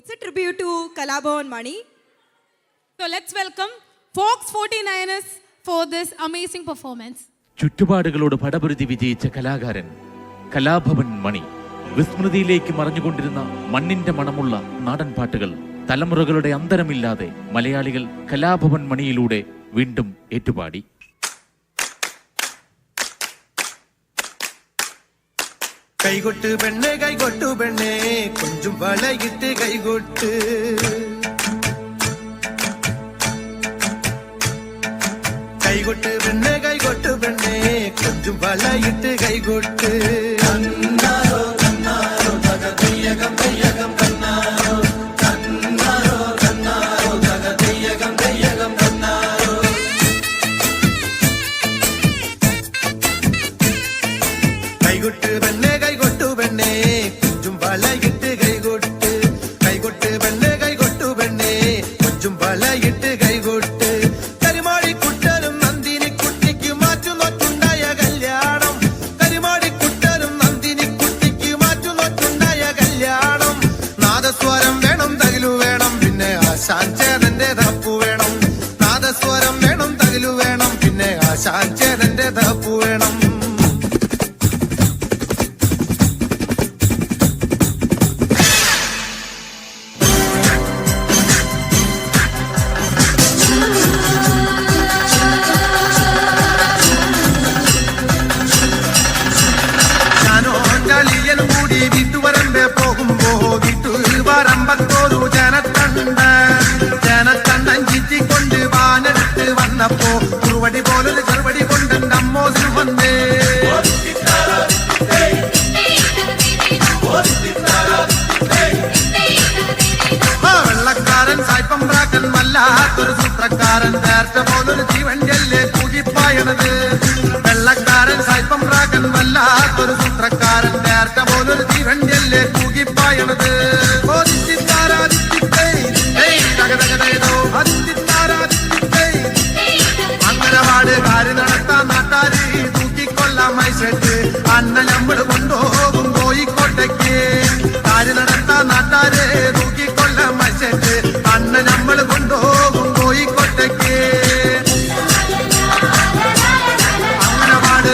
It's a tribute to Kalabhavan Mani. So let's welcome Fox 49ers for this amazing performance. ചുറ്റുപാടുകളോട് പടപൊരുതി വിജയിച്ച കലാകാരൻ കലാഭവൻ മണി വിസ്മൃതിയിലേക്ക് മറഞ്ഞുകൊണ്ടിരുന്ന മണ്ണിന്റെ മണമുള്ള നാടൻ പാട്ടുകൾ തലമുറകളുടെ അന്തരമില്ലാതെ മലയാളികൾ കലാഭവൻ മണിയിലൂടെ വീണ്ടും ഏറ്റുപാടി. കൈകൊട്ട് പെണ്ണേ കൈകൊട്ടു പെണ്ണേ കൊഞ്ചും വളയിട്ട് കൈകൊട്ട് കൈകൊട്ട് പെണ്ണേ കൈകൊട്ടു പെണ്ണേ കൊഞ്ചും വളയിട്ട് കൈകൊട്ട് കണ്ണാരോ കണ്ണാരോ തകതയ്യകം തയ്യകം കണ്ണാരോ കണ്ണാരോ കണ്ണാരോ തകതയ്യകം തയ്യകം കണ്ണാരോ കൈകൊട്ട് പെണ്ണേ കൈകൊട്ടു പെണ്ണേ കൊഞ്ചും വളയിട്ട് കൈകൊട്ട് കൈകൊട്ട് പെണ്ണേ കൈകൊട്ടു പെണ്ണേ കൊഞ്ചും വളയിട്ട് കൈകൊട്ട് നാദസ്വരം വേണം തകിലു വേണം പിന്നെ ആശാൻചേതന്റെ തപ്പു വേണം നാദസ്വരം വേണം തകിലു വേണം പിന്നെ ആശാൻചേതന്റെ തപ്പു വേണം ഞാനോ ചളിയനും കൂടി വീട്ടുവരമ്പെ പോകുമ്പോ പറമ്പത്തോരു ജനത്തണ്ടൻ ചീറ്റിക്കൊണ്ട് വാനെടുത്ത് വന്നപ്പോ കുറുവടി പോലൊരു ചെറുവടി കൊണ്ട് അമ്മോസിന് വന്നേ വെള്ളക്കാരൻ സായിപ്പം പ്രാക്കൻ വല്ലാത്തൊരു സൂത്രക്കാരൻ നേരത്തെ പോലൊരു ജീവന്റെല്ലേ കൂകിപ്പായണത് വെള്ളക്കാരൻ സായിപ്പം പ്രാക്കൻ വല്ലാത്തൊരു സൂത്രക്കാരൻ നേരത്തെ പോലൊരു ജീവന്റെല്ലേ കൂകിപ്പായണത് അംഗനവാട് കാര്യം നടത്താൻ നാട്ടാരി തൂക്കിക്കൊല്ലാം മൈസെട്ട് അന്ന നമ്മൾ കൊണ്ടുപോകും കോഴിക്കോട്ടേക്ക് കാര്യം നടത്താൻ നാട്ടാരെ തൂക്കിക്കൊല്ലാം മൈസെട്ട് അന്ന നമ്മൾ കൊണ്ടുപോകും കോഴിക്കോട്ടേക്ക് അംഗനവാട്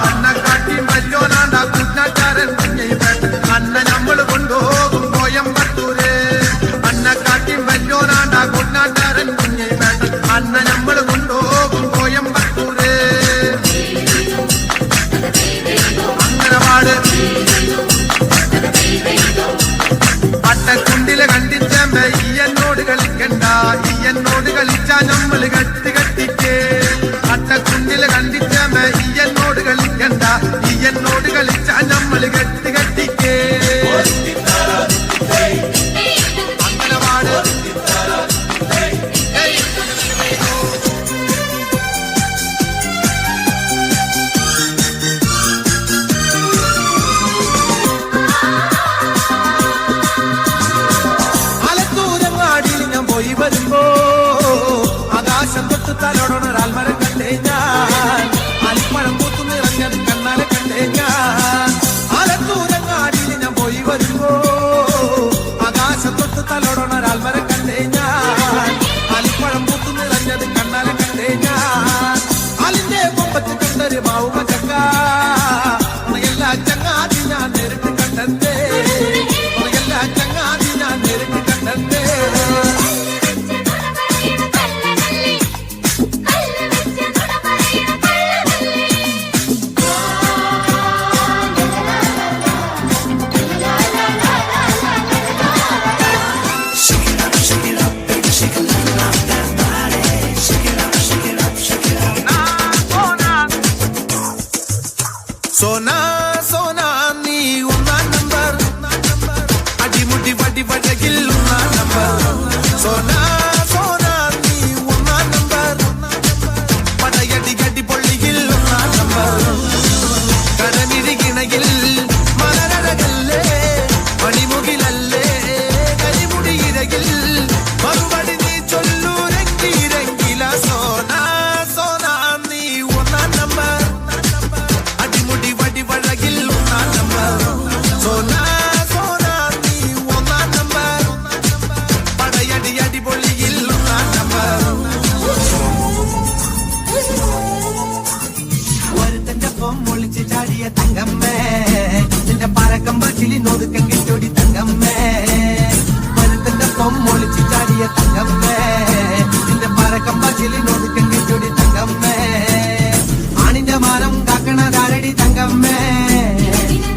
അന്നക്കാട്ടി മല്ലോനാണ്ട കുഞ്ഞാച്ചാരൻ കുഞ്ഞിപ്പേട്ട് അന്ന നമ്മൾ കൊണ്ടുപോകും കോയമ്പത്തൂര് അന്നക്കാട്ടി മല്ലോനാണ്ട കുഞ്ഞാച്ചാരൻ കുഞ്ഞിപ്പേട്ട് അന്ന നമ്മൾ കൊണ്ടുപോകും കോയമ്പത്തൂര് അംഗനവാട് അട്ടക്കുണ്ടിലെ കണ്ടിച്ചേമ്പ ഈ എന്നോട് കളിക്കണ്ട ഈ എന്നോട് കളിച്ചാ നമ്മള് കട്ടി കട്ടിക്ക് അട്ടക്കുണ്ടിലെ കണ്ടിച്ചേമ്പ ഈ എന്നോട് കളിക്കണ്ട ഈ എന്നോട് കളിച്ചാ നമ്മള് കട്ടി കട്ടിക്ക് അംഗനവാട് ആലത്തൂരങ്ങാടിയിൽ ഞാൻ പോയി വരുമ്പോ ആകാശം തൊട്ട് ചിലിനൊതുക്കെങ്കിൽ ചൊടി തങ്കമ്മേ മരുത്തന്റെ പൊമ്മൊളിച്ച് ചാടിയ തങ്കമ്മേ നിന്റെ പരക്കമ്പ ചിലിനൊതുക്കെങ്കിൽ ചൊടി തങ്കമ്മേ ആണിന്റെ മാനം കാക്കണതാരടി തങ്കമ്മേ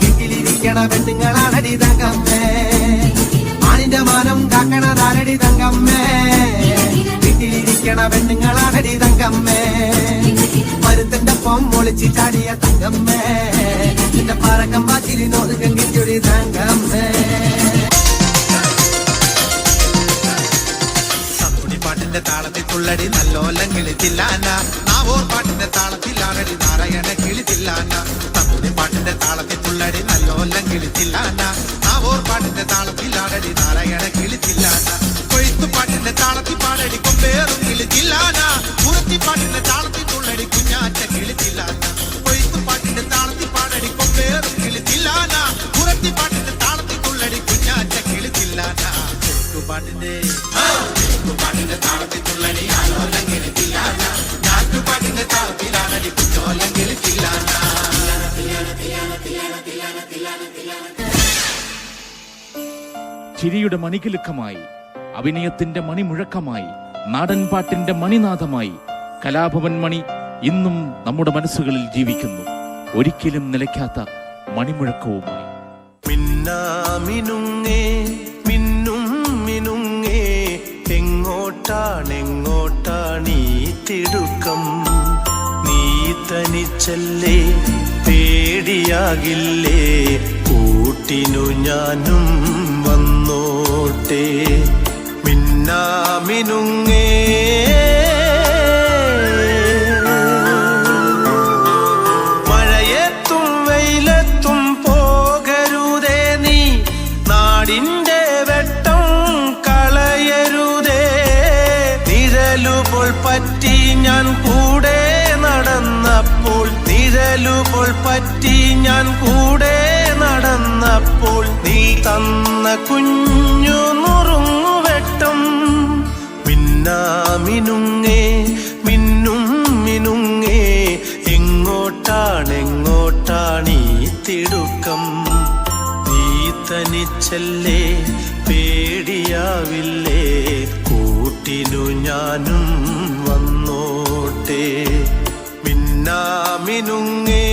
വീട്ടിലിരിക്കണ പെണ്ണുങ്ങളാണടി തങ്കമ്മേ ആണിന്റെ മാനം കാക്കണതാരടി തങ്കമ്മേ വീട്ടിലിരിക്കണ പെണ്ണുങ്ങളാണടി തങ്കമ്മേ മരുത്തന്റെ പൊമ്മൊളിച്ച് ചാടിയ തങ്കമ്മേ നിന്റെ പറക്കമ്പ ചിലിനൊതുക്കെങ്കിൽ ചൊടി തങ്കമ്മേ പാട്ടിന്റെ താളത്തിൽ തുള്ളടി നല്ലോലം കിളിച്ചില്ലാന നാവോർ പാട്ടിന്റെ താളത്തിലാണടി നാരായണ കിളിച്ചില്ലാന തമ്പുടി പാട്ടിന്റെ താളത്തിൽ തുള്ളടി നല്ലോലം കിളിച്ചില്ലാന നാവോർ പാട്ടിന്റെ താളത്തിലാണടി നാരായണ കിളിച്ചില്ലാന കൊയ്ത്തു പാട്ടിന്റെ താളത്തിൽ പാടടി കൊമ്പേറും കിളിച്ചില്ലാന പുറത്തി പാട്ടിന്റെ താളത്തിൽ തുള്ളടി കുഞ്ഞാറ്റ കിളിച്ചില്ലാന കൊയ്ത്തു പാട്ടിന്റെ താളത്തിൽ പാടടി കൊമ്പേറും കിളിച്ചില്ലാന പുറത്തി പാട്ടിന്റെ താളത്തിൽ തുള്ളടി കുഞ്ഞാറ്റ കിളിച്ചില്ലാന പാട്ടിന്റെ പാട്ടിന്റെ താളത്തിൽ തുള്ളടി ആലോലം കിളിച്ചില്ലാന നാട്ടുപാട്ടിന്റെ താളത്തിലാണടി കുഞ്ഞോലം കിളിച്ചില്ലാന ചിരിയുടെ മണികിലുക്കമായി, അഭിനയത്തിന്റെ മണിമുഴക്കമായി, നാടൻ പാട്ടിന്റെ മണിനാഥമായി കലാഭവൻ മണി ഇന്നും നമ്മുടെ മനസ്സുകളിൽ ജീവിക്കുന്നു, ഒരിക്കലും നിലയ്ക്കാത്ത മണിമുഴക്കവുമായി. മിന്നാമിനുങ്ങേ മിന്നും മിനുങ്ങേ എങ്ങോട്ടാണെങ്ങോട്ടാണീ തിടുക്കം നീ തനിച്ചല്ലേ പേടിയാകില്ലേ കൂട്ടിനു ഞാനും വന്നോട്ടെ മിന്നാമിനുങ്ങേ മഴയത്തും വെയിലത്തും പോകരുതേ നീ നാടിന്റെ വെട്ടം കളയരുതേ നിഴലുപോൾ പറ്റി ഞാൻ കൂടെ നടന്നപ്പോൾ നിഴലുപോൾ പറ്റി ഞാൻ കൂടെ നടന്നപ്പോൾ നീ തന്ന കുഞ്ഞു നുറുങ്ങുവെട്ടം മിന്നാമിനുങ്ങേ മിന്നും മിനുങ്ങേ എങ്ങോട്ടാണെങ്ങോട്ടാണീ തിടുക്കം നീ തനിച്ചല്ലേ പേടിയാവില്ലേ കൂട്ടിനു ഞാനും വന്നോട്ടെ മിന്നാമിനുങ്ങേ